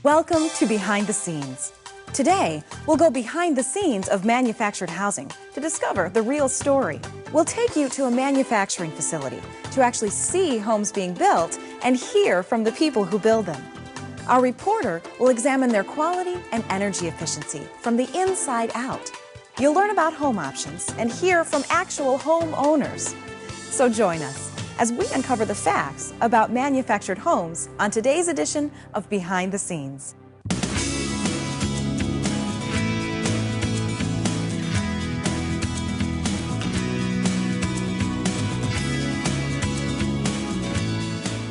Welcome to Behind the Scenes. Today, we'll go behind the scenes of manufactured housing to discover the real story. We'll take you to a manufacturing facility to actually see homes being built and hear from the people who build them. Our reporter will examine their quality and energy efficiency from the inside out. You'll learn about home options and hear from actual homeowners. So join us as we uncover the facts about manufactured homes on today's edition of Behind the Scenes.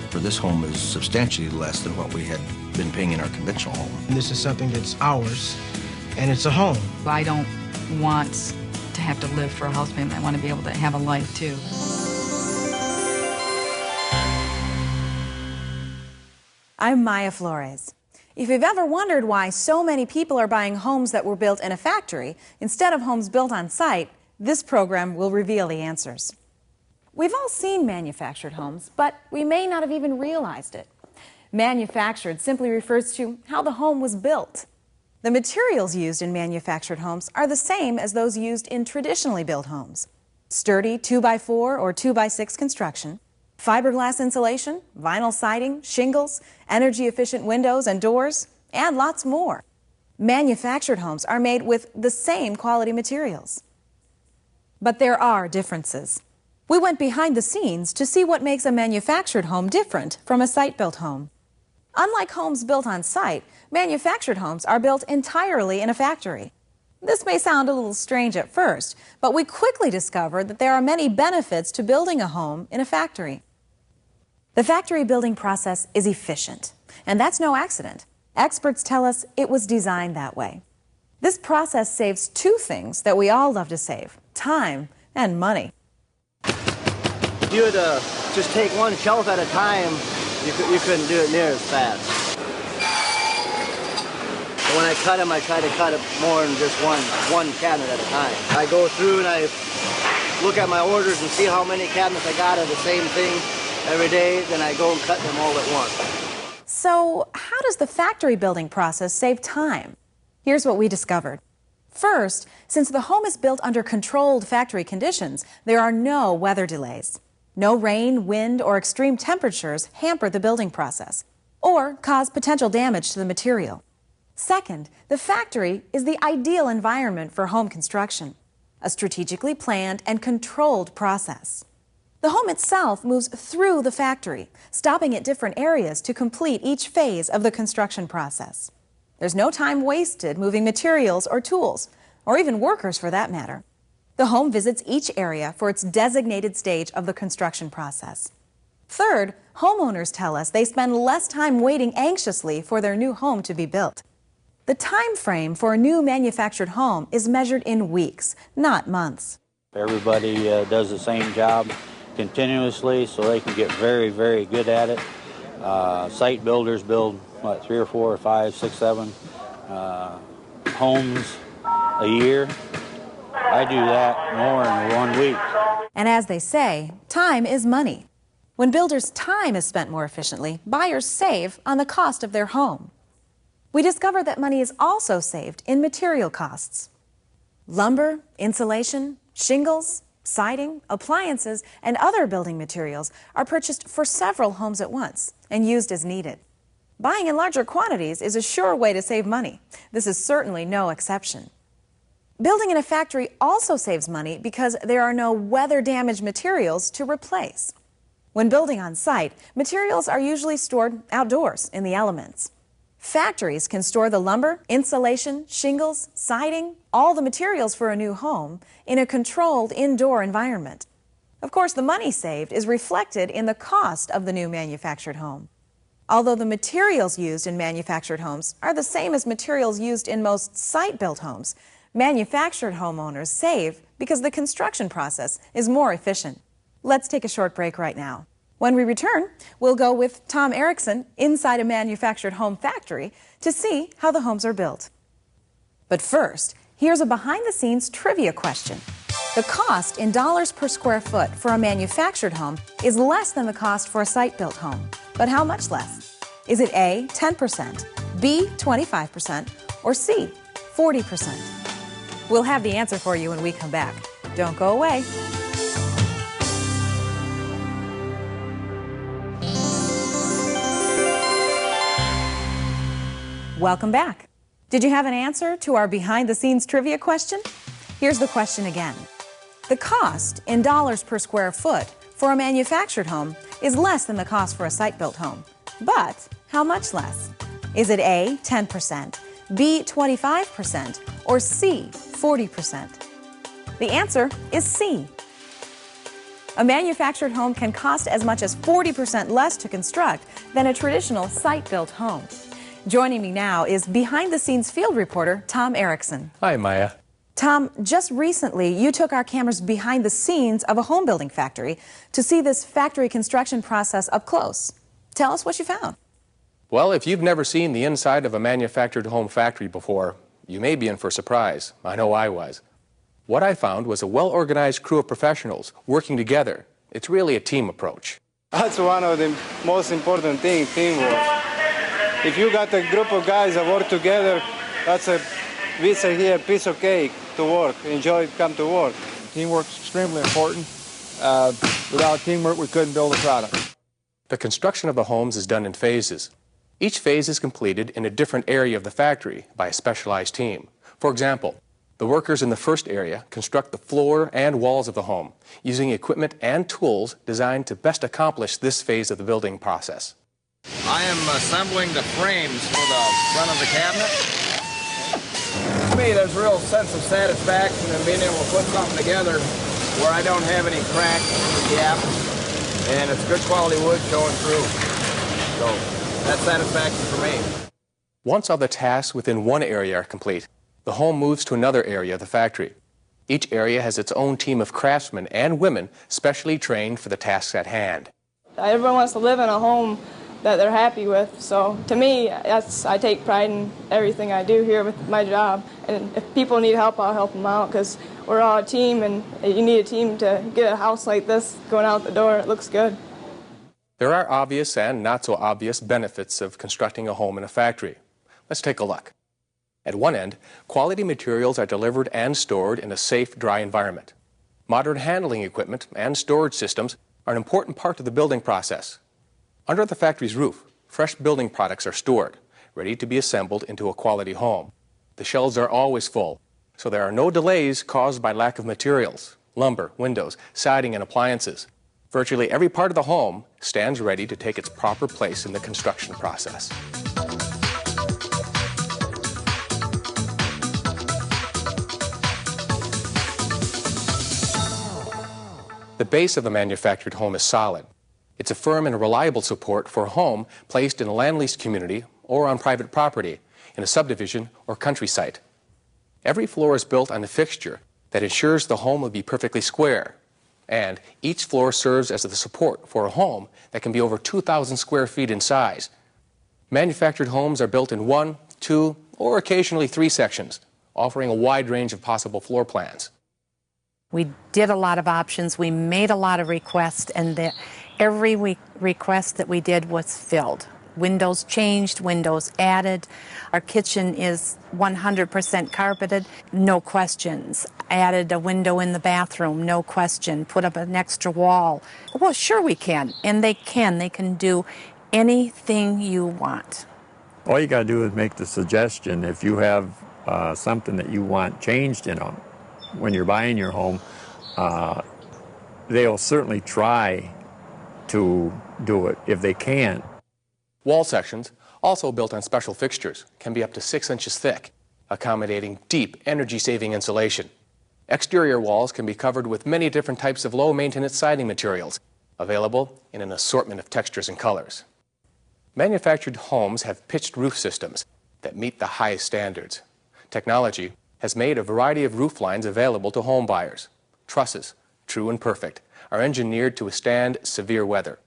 For this home is substantially less than what we had been paying in our conventional home. This is something that's ours, and it's a home. I don't want to have to live for a house payment. I want to be able to have a life too. I'm Maya Flores. If you've ever wondered why so many people are buying homes that were built in a factory instead of homes built on site, this program will reveal the answers. We've all seen manufactured homes, but we may not have even realized it. Manufactured simply refers to how the home was built. The materials used in manufactured homes are the same as those used in traditionally built homes. Sturdy 2x4 or 2x6 construction, fiberglass insulation, vinyl siding, shingles, energy-efficient windows and doors, and lots more. Manufactured homes are made with the same quality materials. But there are differences. We went behind the scenes to see what makes a manufactured home different from a site-built home. Unlike homes built on site, manufactured homes are built entirely in a factory. This may sound a little strange at first, but we quickly discovered that there are many benefits to building a home in a factory. The factory building process is efficient, and that's no accident. Experts tell us it was designed that way. This process saves two things that we all love to save: time and money. If you would just take one shelf at a time, you couldn't do it near as fast. When I cut them, I try to cut it more than just one cabinet at a time. I go through and I look at my orders and see how many cabinets I got of the same thing every day, then I go and cut them all at once. So, how does the factory building process save time? Here's what we discovered. First, since the home is built under controlled factory conditions, there are no weather delays. No rain, wind, or extreme temperatures hamper the building process or cause potential damage to the material. Second, the factory is the ideal environment for home construction, a strategically planned and controlled process. The home itself moves through the factory, stopping at different areas to complete each phase of the construction process. There's no time wasted moving materials or tools, or even workers for that matter. The home visits each area for its designated stage of the construction process. Third, homeowners tell us they spend less time waiting anxiously for their new home to be built. The time frame for a new manufactured home is measured in weeks, not months. Everybody does the same job continuously, so they can get very, very good at it. Site builders build, 3 or 4 or 5, 6, 7 homes a year. I do that more in 1 week. And as they say, time is money. When builders' time is spent more efficiently, buyers save on the cost of their home. We discovered that money is also saved in material costs. Lumber, insulation, shingles, siding, appliances, and other building materials are purchased for several homes at once and used as needed. Buying in larger quantities is a sure way to save money. This is certainly no exception. Building in a factory also saves money because there are no weather-damaged materials to replace. When building on site, materials are usually stored outdoors in the elements. Factories can store the lumber, insulation, shingles, siding, all the materials for a new home in a controlled indoor environment. Of course, the money saved is reflected in the cost of the new manufactured home. Although the materials used in manufactured homes are the same as materials used in most site-built homes, manufactured homeowners save because the construction process is more efficient. Let's take a short break right now. When we return, we'll go with Tom ERICSON inside a manufactured home factory to see how the homes are built. But first, here's a behind-the-scenes trivia question. The cost in dollars per square foot for a manufactured home is less than the cost for a site-built home. But how much less? Is it A, 10%, B, 25%, or C, 40%? We'll have the answer for you when we come back. Don't go away. Welcome back. Did you have an answer to our behind-the-scenes trivia question? Here's the question again. The cost in dollars per square foot for a manufactured home is less than the cost for a site-built home. But how much less? Is it A, 10%, B, 25%, or C, 40%? The answer is C. A manufactured home can cost as much as 40% less to construct than a traditional site-built home. Joining me now is behind-the-scenes field reporter Tom Erickson. Hi, Maya. Tom, just recently you took our cameras behind the scenes of a home building factory to see this factory construction process up close. Tell us what you found. Well, if you've never seen the inside of a manufactured home factory before, you may be in for a surprise. I know I was. What I found was a well-organized crew of professionals working together. It's really a team approach. That's one of the most important things, teamwork. If you got a group of guys that work together, that's a, we say here, piece of cake to work. Enjoy, come to work. Teamwork's extremely important. Without teamwork, we couldn't build a product. The construction of the homes is done in phases. Each phase is completed in a different area of the factory by a specialized team. For example, the workers in the first area construct the floor and walls of the home using equipment and tools designed to best accomplish this phase of the building process. I am assembling the frames for the front of the cabinet. To me, there's a real sense of satisfaction in being able to put something together where I don't have any cracks or gaps, and it's good quality wood showing through. So that's satisfaction for me. Once all the tasks within one area are complete, the home moves to another area of the factory. Each area has its own team of craftsmen and women specially trained for the tasks at hand. Everyone wants to live in a home that they're happy with. So to me, I take pride in everything I do here with my job. And if people need help, I'll help them out because we're all a team, and you need a team to get a house like this going out the door. It looks good. There are obvious and not so obvious benefits of constructing a home in a factory. Let's take a look. At one end, quality materials are delivered and stored in a safe, dry environment. Modern handling equipment and storage systems are an important part of the building process. Under the factory's roof, fresh building products are stored, ready to be assembled into a quality home. The shelves are always full, so there are no delays caused by lack of materials, lumber, windows, siding, and appliances. Virtually every part of the home stands ready to take its proper place in the construction process. The base of a manufactured home is solid. It's a firm and reliable support for a home placed in a land-lease community or on private property, in a subdivision or country site. Every floor is built on a fixture that ensures the home will be perfectly square, and each floor serves as the support for a home that can be over 2,000 square feet in size. Manufactured homes are built in 1, 2, or occasionally 3 sections, offering a wide range of possible floor plans. We did a lot of options, we made a lot of requests, and every request that we did was filled. Windows changed, windows added. Our kitchen is 100% carpeted, no questions. Added a window in the bathroom, no question. Put up an extra wall. Well, sure we can, and they can. They can do anything you want. All you got to do is make the suggestion. If you have something that you want changed in them, when you're buying your home, they'll certainly try to do it if they can. Wall sections, also built on special fixtures, can be up to 6 inches thick, accommodating deep, energy-saving insulation. Exterior walls can be covered with many different types of low-maintenance siding materials, available in an assortment of textures and colors. Manufactured homes have pitched roof systems that meet the highest standards. Technology has made a variety of roof lines available to home buyers. Trusses, true and perfect, are engineered to withstand severe weather.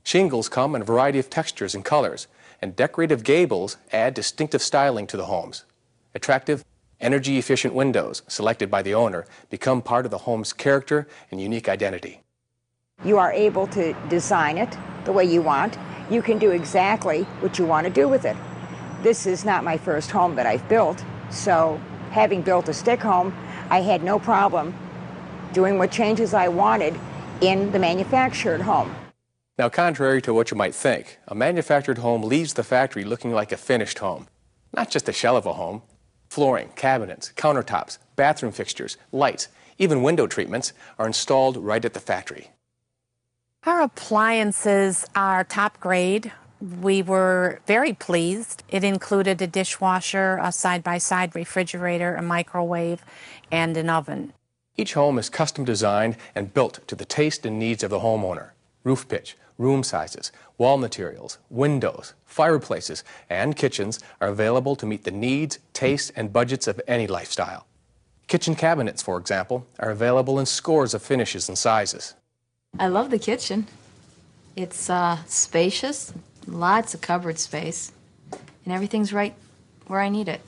Shingles come in a variety of textures and colors, and decorative gables add distinctive styling to the homes. Attractive, energy-efficient windows selected by the owner become part of the home's character and unique identity. You are able to design it the way you want. You can do exactly what you want to do with it. This is not my first home that I've built, so having built a stick home, I had no problem doing what changes I wanted in the manufactured home. Now, contrary to what you might think, a manufactured home leaves the factory looking like a finished home. Not just a shell of a home. Flooring, cabinets, countertops, bathroom fixtures, lights, even window treatments are installed right at the factory. Our appliances are top grade. We were very pleased. It included a dishwasher, a side-by-side refrigerator, a microwave, and an oven. Each home is custom designed and built to the taste and needs of the homeowner. Roof pitch, room sizes, wall materials, windows, fireplaces, and kitchens are available to meet the needs, tastes, and budgets of any lifestyle. Kitchen cabinets, for example, are available in scores of finishes and sizes. I love the kitchen. It's spacious, lots of cupboard space, and everything's right where I need it.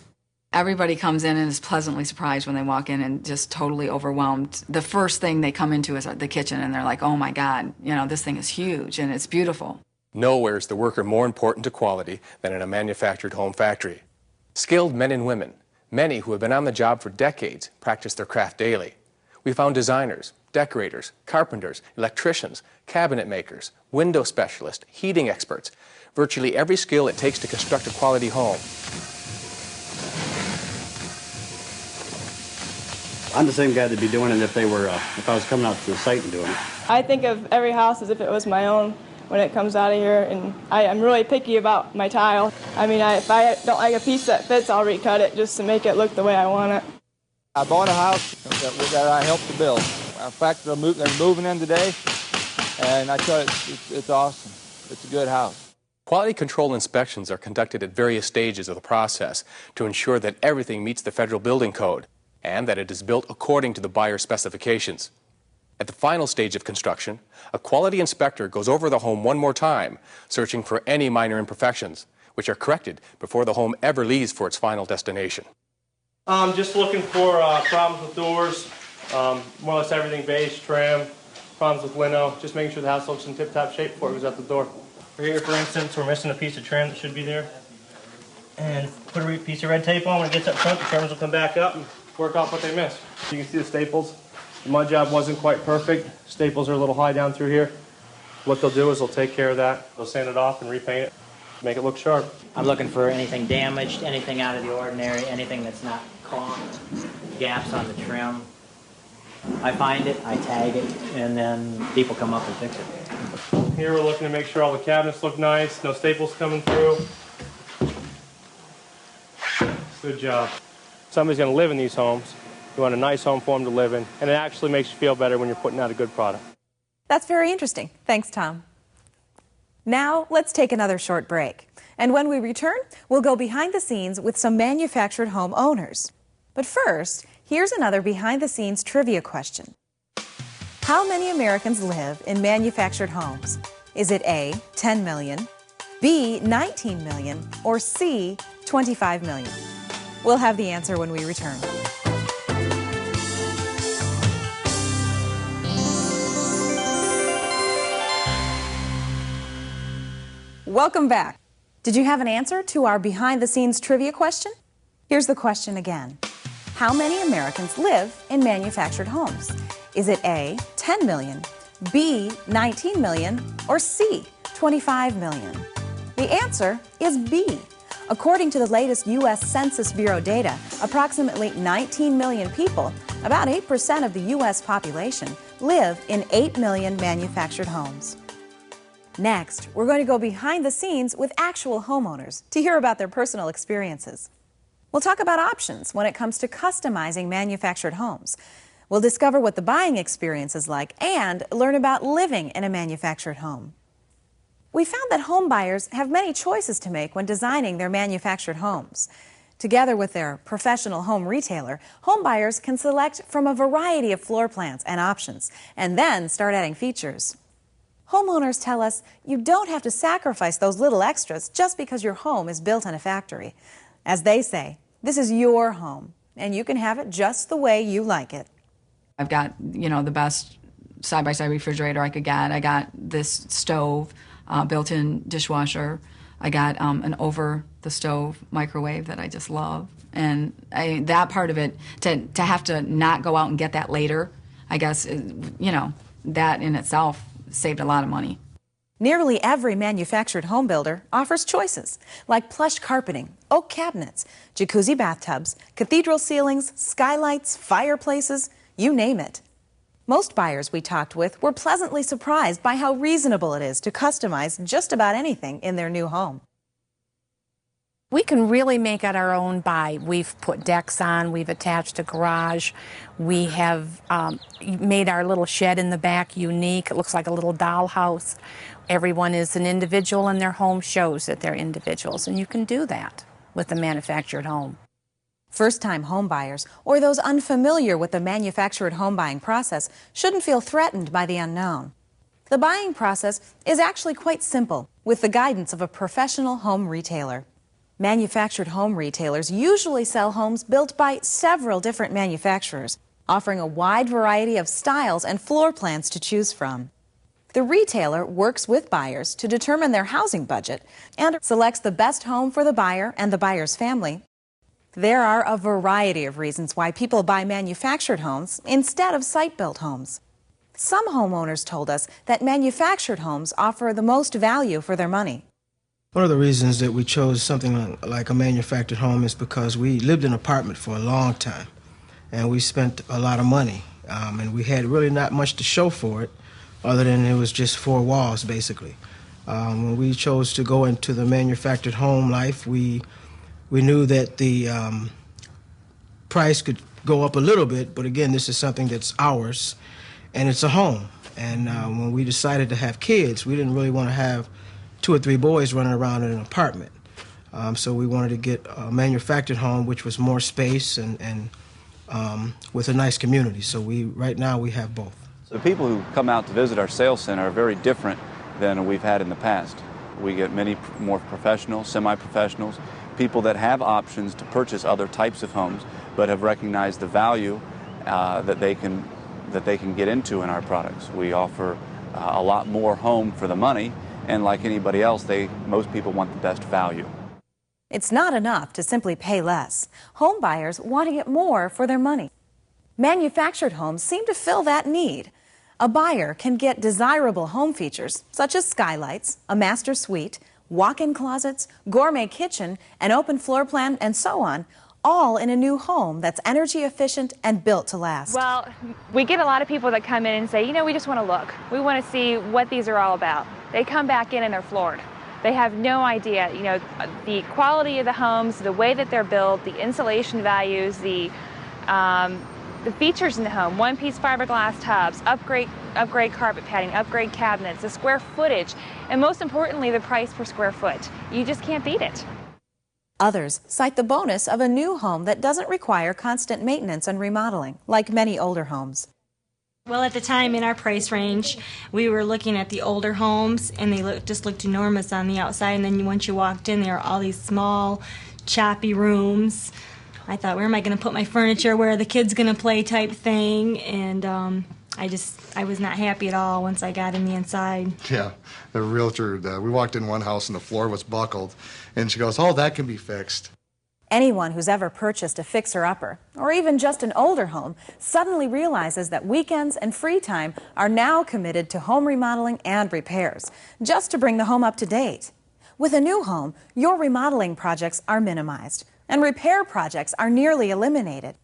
Everybody comes in and is pleasantly surprised when they walk in and just totally overwhelmed. The first thing they come into is the kitchen, and they're like, oh my God, you know, this thing is huge and it's beautiful. Nowhere is the worker more important to quality than in a manufactured home factory. Skilled men and women, many who have been on the job for decades, practice their craft daily. We found designers, decorators, carpenters, electricians, cabinet makers, window specialists, heating experts, virtually every skill it takes to construct a quality home. I'm the same guy that'd be doing it if I was coming out to the site and doing it. I think of every house as if it was my own when it comes out of here, and I'm really picky about my tile. I mean, if I don't like a piece that fits, I'll recut it just to make it look the way I want it. I bought a house that I helped to build. In fact, they're moving in today, and I tell you, it's awesome. It's a good house. Quality control inspections are conducted at various stages of the process to ensure that everything meets the federal building code and that it is built according to the buyer's specifications. At the final stage of construction, a quality inspector goes over the home one more time, searching for any minor imperfections, which are corrected before the home ever leaves for its final destination. Just looking for problems with doors, more or less everything beige, trim, problems with lino, just making sure the house looks in tip-top shape before it goes out the door. Here, for instance, we're missing a piece of trim that should be there. And put a piece of red tape on. When it gets up front, the trimmers will come back up and work off what they missed. You can see the staples. The mud job wasn't quite perfect. Staples are a little high down through here. What they'll do is they'll take care of that. They'll sand it off and repaint it, make it look sharp. I'm looking for anything damaged, anything out of the ordinary, anything that's not caulked, gaps on the trim. I find it, I tag it, and then people come up and fix it. Here we're looking to make sure all the cabinets look nice, no staples coming through. Good job. Somebody's going to live in these homes. You want a nice home for them to live in, and it actually makes you feel better when you're putting out a good product. That's very interesting. Thanks, Tom. Now, let's take another short break. And when we return, we'll go behind the scenes with some manufactured home owners. But first, here's another behind-the-scenes trivia question. How many Americans live in manufactured homes? Is it A, 10 million, B, 19 million, or C, 25 million? We'll have the answer when we return. Welcome back. Did you have an answer to our behind-the-scenes trivia question? Here's the question again. How many Americans live in manufactured homes? Is it A, 10 million, B, 19 million, or C, 25 million? The answer is B. According to the latest U.S. Census Bureau data, approximately 19 million people, about 8% of the U.S. population, live in 8 million manufactured homes. Next, we're going to go behind the scenes with actual homeowners to hear about their personal experiences. We'll talk about options when it comes to customizing manufactured homes. We'll discover what the buying experience is like and learn about living in a manufactured home. We found that home buyers have many choices to make when designing their manufactured homes. Together with their professional home retailer, home buyers can select from a variety of floor plans and options and then start adding features. Homeowners tell us you don't have to sacrifice those little extras just because your home is built in a factory. As they say, this is your home, and you can have it just the way you like it. I've got, the best side-by-side refrigerator I could get. I got this stove, built-in dishwasher, I got an over-the-stove microwave that I just love. And that part of it, to have to not go out and get that later, I guess, you know, that in itself saved a lot of money. Nearly every manufactured home builder offers choices, like plush carpeting, oak cabinets, jacuzzi bathtubs, cathedral ceilings, skylights, fireplaces, you name it. Most buyers we talked with were pleasantly surprised by how reasonable it is to customize just about anything in their new home. We can really make it our own by, we've put decks on, we've attached a garage, we have made our little shed in the back unique. It looks like a little dollhouse. Everyone is an individual and their home shows that they're individuals, and you can do that with a manufactured home. First-time home buyers or those unfamiliar with the manufactured home buying process shouldn't feel threatened by the unknown. The buying process is actually quite simple with the guidance of a professional home retailer. Manufactured home retailers usually sell homes built by several different manufacturers, offering a wide variety of styles and floor plans to choose from. The retailer works with buyers to determine their housing budget and selects the best home for the buyer and the buyer's family. There are a variety of reasons why people buy manufactured homes instead of site-built homes. Some homeowners told us that manufactured homes offer the most value for their money. One of the reasons that we chose something like a manufactured home is because we lived in an apartment for a long time, and we spent a lot of money, and we had really not much to show for it, other than it was just four walls, basically. When we chose to go into the manufactured home life, we knew that the price could go up a little bit, but again, this is something that's ours, and it's a home. And when we decided to have kids, we didn't really want to have 2 or 3 boys running around in an apartment. So we wanted to get a manufactured home, which was more space and with a nice community. So right now we have both. The people who come out to visit our sales center are very different than we've had in the past. We get many more professionals, semi-professionals, people that have options to purchase other types of homes, but have recognized the value that they can get into in our products. We offer a lot more home for the money, and like anybody else, most people want the best value. It's not enough to simply pay less. Home buyers want to get more for their money. Manufactured homes seem to fill that need. A buyer can get desirable home features such as skylights, a master suite, walk-in closets, gourmet kitchen, an open floor plan, and so on, all in a new home that's energy efficient and built to last. Well, we get a lot of people that come in and say, you know, we just want to look. We want to see what these are all about. They come back in and they're floored. They have no idea, you know, the quality of the homes, the way that they're built, the insulation values, the features in the home, one-piece fiberglass tubs, upgrade carpet padding, upgrade cabinets, the square footage, and most importantly, the price per square foot. You just can't beat it. Others cite the bonus of a new home that doesn't require constant maintenance and remodeling, like many older homes. Well, at the time in our price range, we were looking at the older homes, and they just looked enormous on the outside, and then once you walked in, there were all these small, choppy rooms. I thought, where am I going to put my furniture? Where are the kids going to play type thing? And I was not happy at all once I got in the inside. Yeah, the realtor, we walked in one house and the floor was buckled, and she goes, oh, that can be fixed. Anyone who's ever purchased a fixer-upper, or even just an older home, suddenly realizes that weekends and free time are now committed to home remodeling and repairs, just to bring the home up to date. With a new home, your remodeling projects are minimized, and repair projects are nearly eliminated.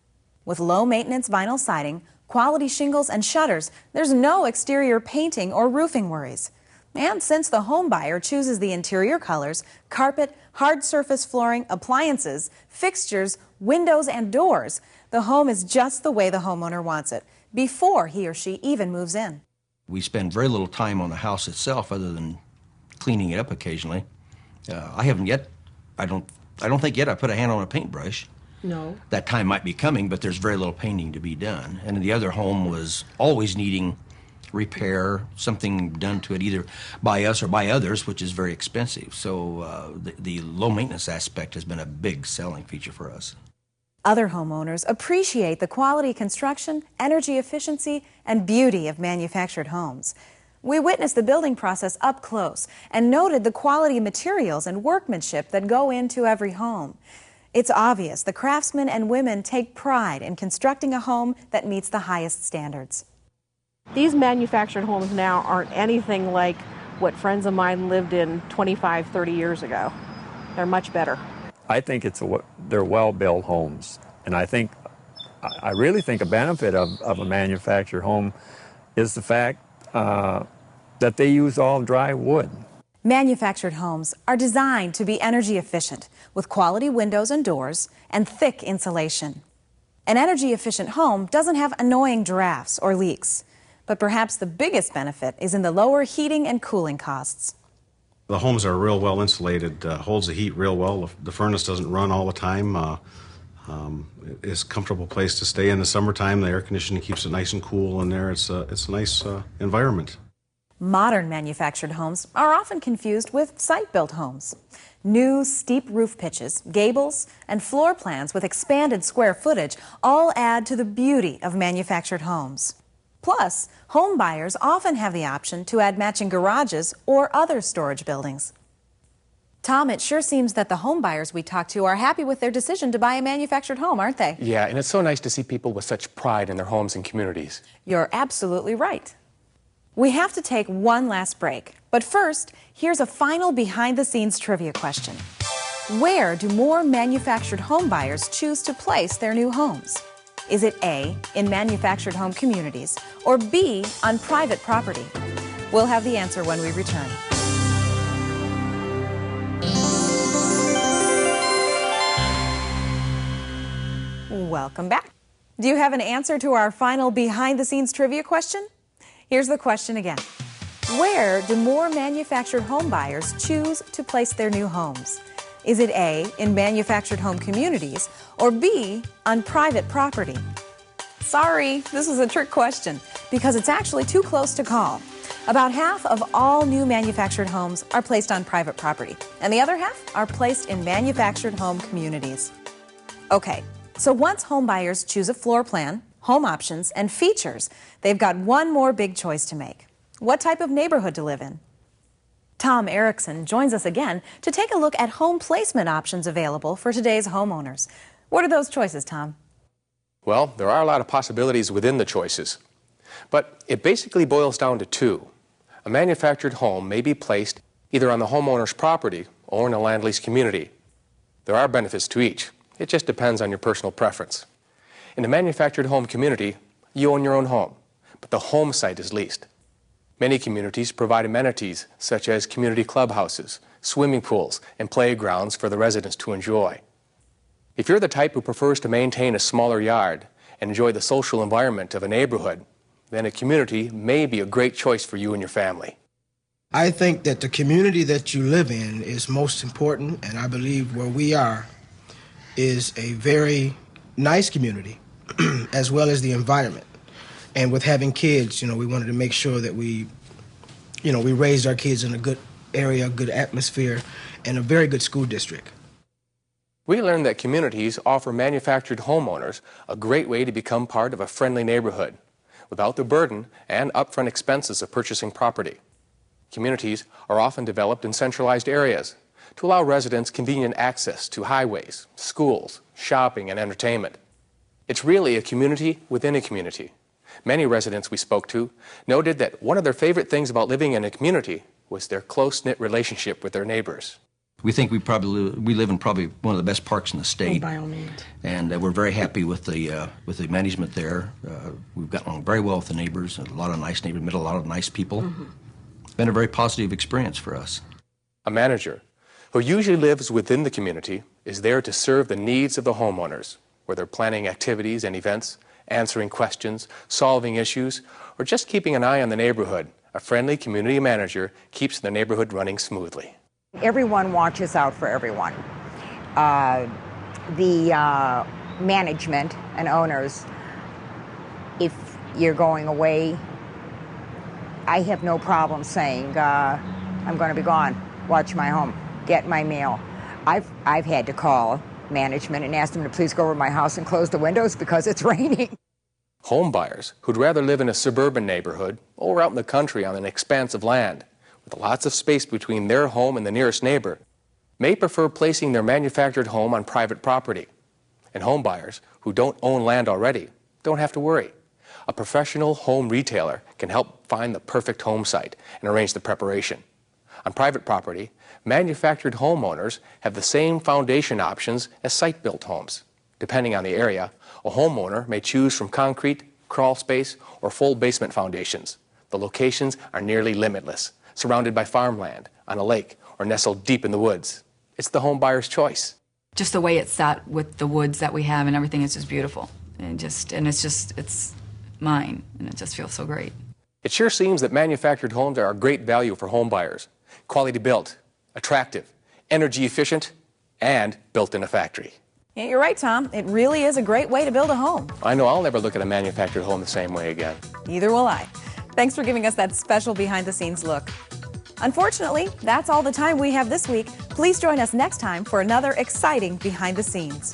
With low-maintenance vinyl siding, quality shingles and shutters, there's no exterior painting or roofing worries. And since the home buyer chooses the interior colors, carpet, hard surface flooring, appliances, fixtures, windows, and doors, the home is just the way the homeowner wants it, before he or she even moves in. We spend very little time on the house itself other than cleaning it up occasionally. I haven't yet, I don't think yet I put a hand on a paintbrush. No. That time might be coming, but there's very little painting to be done. And the other home was always needing repair, something done to it either by us or by others, which is very expensive. So the low maintenance aspect has been a big selling feature for us. Other homeowners appreciate the quality construction, energy efficiency, and beauty of manufactured homes. We witnessed the building process up close and noted the quality materials and workmanship that go into every home. It's obvious the craftsmen and women take pride in constructing a home that meets the highest standards. These manufactured homes now aren't anything like what friends of mine lived in 25, 30 years ago. They're much better. I think they're well-built homes, and I really think a benefit of a manufactured home is the fact that they use all dry wood. Manufactured homes are designed to be energy efficient with quality windows and doors and thick insulation. An energy efficient home doesn't have annoying drafts or leaks, but perhaps the biggest benefit is in the lower heating and cooling costs. The homes are real well insulated, holds the heat real well. The furnace doesn't run all the time. It's a comfortable place to stay in the summertime. The air conditioning keeps it nice and cool in there. It's a nice environment. Modern manufactured homes are often confused with site-built homes. New steep roof pitches, gables, and floor plans with expanded square footage all add to the beauty of manufactured homes. Plus, home buyers often have the option to add matching garages or other storage buildings. Tom, it sure seems that the home buyers we talk to are happy with their decision to buy a manufactured home, aren't they? Yeah, and it's so nice to see people with such pride in their homes and communities. You're absolutely right. We have to take one last break, but first, here's a final behind-the-scenes trivia question. Where do more manufactured home buyers choose to place their new homes? Is it A, in manufactured home communities, or B, on private property? We'll have the answer when we return. Welcome back. Do you have an answer to our final behind-the-scenes trivia question? Here's the question again. Where do more manufactured home buyers choose to place their new homes? Is it A, in manufactured home communities, or B, on private property? Sorry, this is a trick question because it's actually too close to call. About half of all new manufactured homes are placed on private property, and the other half are placed in manufactured home communities. Okay, so once home buyers choose a floor plan, home options, and features, they've got one more big choice to make. What type of neighborhood to live in? Tom Erickson joins us again to take a look at home placement options available for today's homeowners. What are those choices, Tom? Well, there are a lot of possibilities within the choices, but it basically boils down to two. A manufactured home may be placed either on the homeowner's property or in a land lease community. There are benefits to each. It just depends on your personal preference. In a manufactured home community, you own your own home, but the home site is leased. Many communities provide amenities such as community clubhouses, swimming pools, and playgrounds for the residents to enjoy. If you're the type who prefers to maintain a smaller yard and enjoy the social environment of a neighborhood, then a community may be a great choice for you and your family. I think that the community that you live in is most important, and I believe where we are is a very nice community, as well as the environment. And with having kids, we wanted to make sure that we raised our kids in a good area, a good atmosphere, and a very good school district. We learned that communities offer manufactured homeowners a great way to become part of a friendly neighborhood without the burden and upfront expenses of purchasing property. Communities are often developed in centralized areas to allow residents convenient access to highways, schools, shopping, and entertainment. It's really a community within a community. Many residents we spoke to noted that one of their favorite things about living in a community was their close-knit relationship with their neighbors. We think we live in probably one of the best parks in the state. By all means. And we're very happy with the management there. We've gotten along very well with the neighbors, a lot of nice neighbors, met a lot of nice people. Mm-hmm. It's been a very positive experience for us. A manager who usually lives within the community is there to serve the needs of the homeowners, whether planning activities and events, answering questions, solving issues, or just keeping an eye on the neighborhood. A friendly community manager keeps the neighborhood running smoothly. Everyone watches out for everyone. The management and owners, if you're going away, I have no problem saying, I'm going to be gone, watch my home, get my mail. I've had to call management and ask them to please go over to my house and close the windows because it's raining. Home buyers who'd rather live in a suburban neighborhood or out in the country on an expanse of land with lots of space between their home and the nearest neighbor may prefer placing their manufactured home on private property. And home buyers who don't own land already don't have to worry. A professional home retailer can help find the perfect home site and arrange the preparation. On private property, manufactured homeowners have the same foundation options as site-built homes. Depending on the area, a homeowner may choose from concrete, crawl space, or full basement foundations. The locations are nearly limitless, surrounded by farmland, on a lake, or nestled deep in the woods. It's the home buyer's choice. Just the way it's set with the woods that we have and everything is just beautiful. And it's mine, and it just feels so great. It sure seems that manufactured homes are a great value for home buyers. Quality built, attractive, energy efficient, and built in a factory. Yeah, you're right, Tom. It really is a great way to build a home. I know I'll never look at a manufactured home the same way again. Neither will I. Thanks for giving us that special behind-the-scenes look. Unfortunately, that's all the time we have this week. Please join us next time for another exciting Behind the Scenes.